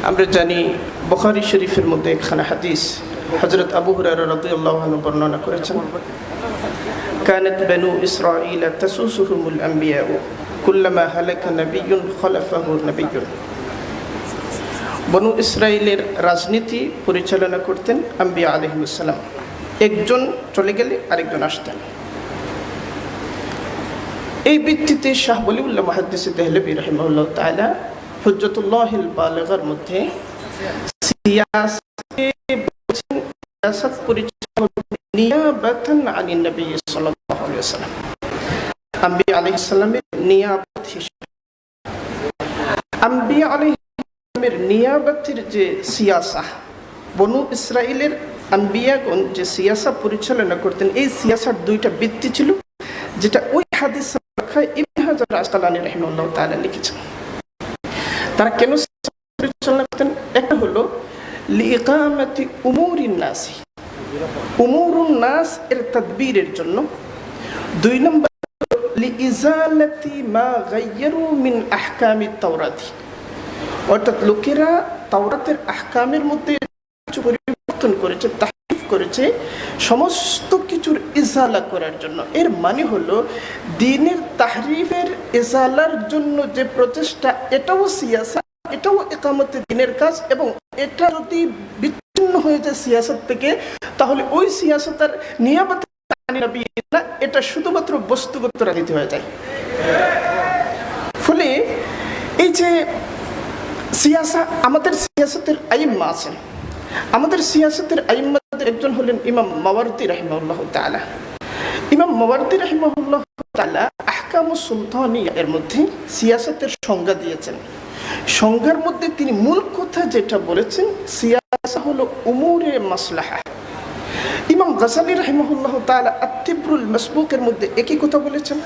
আমরা জানি বুখারী শরীফের মধ্যে একখানা হাদিস হযরত আবু হুরায়রা রাদিয়াল্লাহু আনহু বর্ণনা করেছেন, কানাত বানু ইসরাঈল তাসুসুহুমুল আম্বিয়াউ কুল্লামা হালাকা নাবিয়্যুন খালাফাহু নাবিয়্যুন। বনু ইসরাইলের রাজনীতি পরিচালনা করতেন আম্বিয়া আলাইহিস সালাম। একজন চলে গেলে আরেকজন আসতেন। এই ভিত্তিতে শাহ ওলিউল্লাহ মুহাদ্দিস দেহলভী রাহিমাহুল্লাহ তাআলা হুজ্জাতুল্লাহিল বালিগার মধ্যে সিয়াসাত পরিচালনা নিয়াবাতান আনিন নবী সাল্লাল্লাহু আলাইহি ওয়াসাল্লাম, আম্বিয়া আলাইহিস সালামের নিয়াবত হিসেবে আম্বিয়া আলাইহিস সালামের নিয়াবতের যে সিয়াসা, বনু ইসরাইলের আম্বিয়াগণ যে সিয়াসা পরিচালনা করতেন, এই সিয়াসার দুইটা ভিত্তি ছিল, যেটা ওই হাদিস ইবনে হাজার আসকালানী রাহিমাহুল্লাহ তাআলা লিখেছেন। তারা কেন পরিচালনা করতেন? একটা হলো লিইকামাতি উমুরিন নাস, উমুরুন নাস এর তাদবীরের জন্য। দুই নম্বর লিইজালাতি মা গায়্যারু মিন আহকামিত তাওরাতি, অর্থাৎ লোকেরা তাওরাতের আহকামের মধ্যে কিছু পরিবর্তন করেছে, তাহরিফ করেছে, সমস্ত কিছুর ইজালা করার জন্য। এর মানে হলো দ্বীনের তাহরিফের ইজালার জন্য যে প্রচেষ্টা, এটাও সিয়াসা, এটাও ইকামতে দ্বীনের কাজ। এবং এটা যদি বিচ্ছিন্ন হয়ে যায় সিয়াসত থেকে, তাহলে ওই সিয়াসতার নিয়াবত নবী না, এটা শুধুমাত্র বস্তুগত রাজনীতি হয়ে যায়। ফলে এই যে সিয়াসা, আমাদের সিয়াসতের আইম্মা আছেন, আমাদের সিয়াসতের আইম্মাদের একজন হলেন ইমাম মাওয়ারদি রাহিমাহুল্লাহ তাআলা। ইমাম মাওয়ারদি রাহিমাহুল্লাহ তাআলা আহকামুস সুলতানিয়া এর মধ্যে সিয়াসতের সংজ্ঞা দিয়েছেন। সংজ্ঞার মধ্যে তিনি মূল কথা যেটা বলেছেন, সিয়াসা হলো উমুরে মাসলাহা। ইমাম গাযালি রাহিমাহুল্লাহ তাআলা আত-তিবরুল মাসবুকের মধ্যে একই কথা বলেছেন।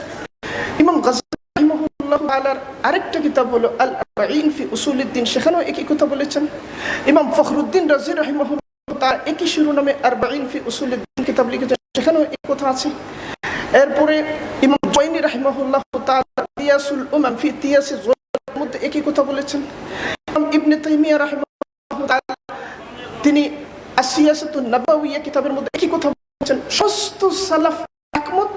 ইমাম গাযালি রাহিমাহুল্লাহ তাআলার আরেকটা কিতাব হলো আল আরবাঈন ফি উসুলিদ্দিন, সেখানেও একই কথা বলেছেন। ইমাম ফখরুদ্দিন রাজি রাহিমাহুল্লাহ তাআলা একই শিরোনামে আরবাঈন ফি উসুলিদ্দিন কিতাব লিখেছেন, সেখানেও এই কথা আছে। এরপরে ইমাম জুওয়াইনি রাহিমাহুল্লাহ তাআলা কিয়াসুল উমাম ফি কিয়াসিজ যুলফের মধ্যে একই কথা বলেছেন। ইমাম ইবনে তাইমিয়া রাহিমাহুল্লাহ তাআলা তিনি আসিয়াসাতুন নাবাউইয়া কিতাবের মধ্যে একই কথা বলেছেন। সমস্ত সালাফ একমত,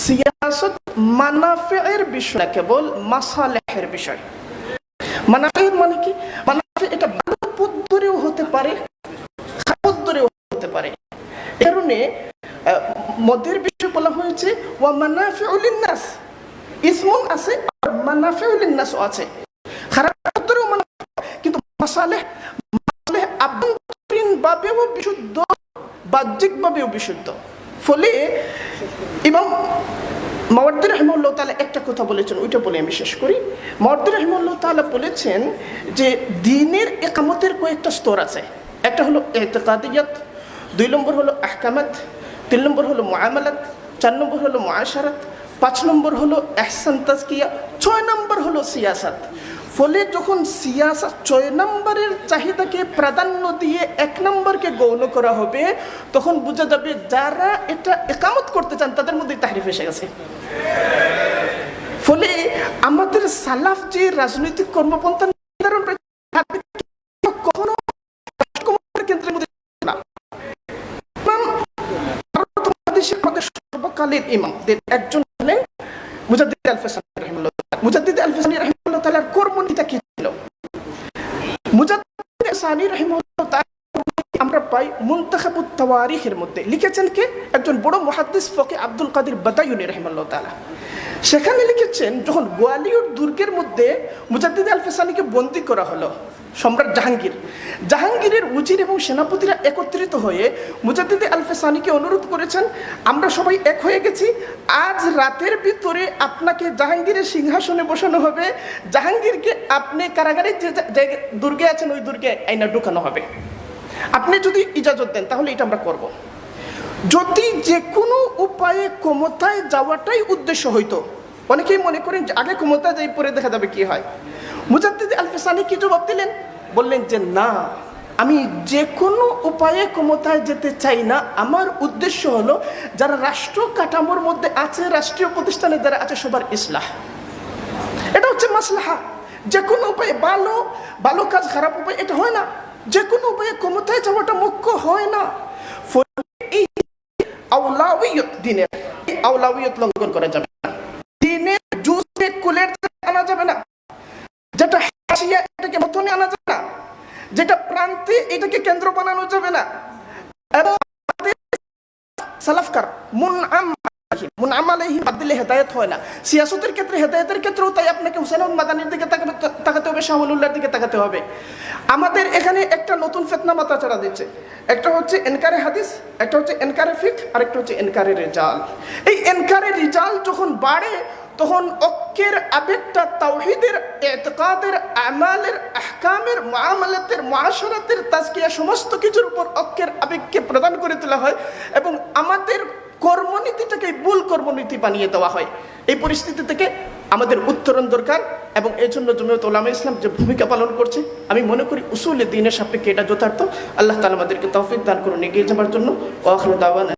সিয়াসত মানাফিয়ের বিষয় না, কেবল মাসালেহের বিষয়। মানাফির মানে কি? মানাফি এটা ভালো পদ্ধতিও হতে পারে, খারাপ পদ্ধতিও হতে পারে। এই কারণে মদের বিষয় বলা হয়েছে ওয়া মানাফিউ লিন-নাস, ইসমুন আছে আর মানাফিউ লিন-নাসও আছে। খারাপ পদ্ধতিও মানাফি, কিন্তু মাসালেহ আভ্যন্তরীণভাবেও বিশুদ্ধ, বাহ্যিকভাবেও বিশুদ্ধ। ফলে ইমাম মাওয়ারদি রাহিমাহুল্লাহ তাআলা একটা কথা বলেছেন, ওইটা বলে আমি শেষ করি। মাওয়ারদি রাহিমাহুল্লাহ তাআলা বলেছেন যে দ্বীনের ইকামতের কয়েকটা স্তর আছে। একটা হলো ইতিকাদিয়াত, 2 নম্বর হলো আহকামাত, 3 নম্বর হলো মুআমালাত, 4 নম্বর হলো মুআশারাত, 5 নম্বর হলো ইহসান তাজকিয়া, 6 নম্বর হলো সিয়াসাত। ফলে যখন সিয়াসা 6 নম্বরের চাহিদাকে প্রাধান্য দিয়ে 1 নম্বরকে গৌণ করা হবে, তখন বোঝা যাবে যারা এটা ইকামত করতে চান তাদের মধ্যে তাহরিফ এসে গেছে। ফলে আমাদের সালাফ যে রাজনৈতিক কর্মপন্থা নির্ধারণ কখনো কেন্দ্রের মধ্যে না। আমাদের সর্বকালের ইমামদের একজন হলেন মুজাদ্দিদ আল-ফাসানি রাহিমাহুল্লাহ। মুজাদ্দিদ আল-ফাসানি রাহিমাহুল্লাহ তাআলার কর্মনীতিটা কি ছিল? মুজাদ্দিদ আল-ফাসানি রাহিমাহুল্লাহ তাআলা আমরা পাই মুনতাখাবুত তাওয়ারিখের মধ্যে। লিখেছেন কে? একজন বড় মুহাদ্দিস ফকিহ আব্দুল কাদির বাদায়ুনি রাহিমাহুল্লাহ তাআলা। সেখানে লিখেছেন, যখন গোয়ালিয়র দুর্গের মধ্যে মুজাদ্দিদ আল-ফাসানিকে বন্দী করা হলো সম্রাট জাহাঙ্গীর, জাহাঙ্গীরের উজির এবং সেনাপতিরা একত্রিত হয়ে মুজাদ্দিদ আল-ফাসানিকে অনুরোধ করেছেন, আমরা সবাই এক হয়ে গেছি, আজ রাতের ভিতরে আপনাকে জাহাঙ্গীরের সিংহাসনে বসানো হবে, জাহাঙ্গীরকে আপনি কারাগারে যে দুর্গে আছেন ওই দুর্গে আইনা ঢুকানো হবে, আপনি যদি ইজাজত দেন তাহলে এটা আমরা করব। যদি যে কোনো উপায়ে ক্ষমতায় যাওয়াটাই উদ্দেশ্য হইতো, অনেকেই মনে করেন যে আগে ক্ষমতা যাই পরে দেখা যাবে কি হয়। মুজাদ্দিদ আল-ফাসানি কি জবাব দিলেন? বললেন যে না, আমি যে কোনো উপায়ে ক্ষমতায় যেতে চাই না, আমার উদ্দেশ্য হলো যারা রাষ্ট্র কাঠামোর মধ্যে আছে, রাষ্ট্রীয় প্রতিষ্ঠানে যারা আছে, সবার ইসলাহ। এটা হচ্ছে মাসলাহা। যে কোনো উপায়ে ভালো ভালো কাজ খারাপ উপায় এটা হয় না, যে কোনো উপায়ে ক্ষমতায় যাওয়াটা মুখ্য হয় না। এই আওলাউইয়ত দিনের এই আওলাউইয়ত লঙ্ঘন করা যাবে না, দিনের জুসে কুলের আনা যাবে না, যেটা হাসিয়া এটাকে মতনে আনা যাবে না, যেটা প্রান্তে এটাকে কেন্দ্র বানানো যাবে না। এবং সালাফকার মুনআম আলাইহিম বাদ দিলে হেদায়েত হয় না। সিয়াসতের ক্ষেত্রে হেদায়েতের ক্ষেত্রেও তাই আপনাকে হুসাইন আহমদ মাদানির দিকে তাকাতে হবে, শাহ ওয়ালিউল্লাহর দিকে তাকাতে হবে। আমাদের এখানে একটা নতুন ফিতনা মাথা চাড়া দিচ্ছে, একটা হচ্ছে ইনকারে হাদিস, একটা হচ্ছে ইনকারে ফিকহ, আর একটা হচ্ছে ইনকারে রিজাল। এই ইনকারে রিজাল যখন বাড়ে তখন অক্কের আবেগটা তাওহীদের, ইতিকাদের, আমালের, আহকামের, মুআমালাতের, মুআশারাতের, তাজকিয়া সমস্ত কিছুর উপর অক্কের আবেগকে প্রদান করে তোলা হয় এবং আমাদের কর্মনীতিটাকে ভুল কর্মনীতি বানিয়ে দেওয়া হয়। এই পরিস্থিতি থেকে আমাদের উত্তরণ দরকার এবং এই জন্য জমিয়ত উলামায়ে ইসলাম যে ভূমিকা পালন করছে আমি মনে করি উসুলে দ্বীনের সাপেক্ষে এটা যথার্থ। আল্লাহ তাআলা আমাদেরকে তৌফিক দান করুন এগিয়ে যাবার জন্য। ওয়া আখিরু দাওয়ানা।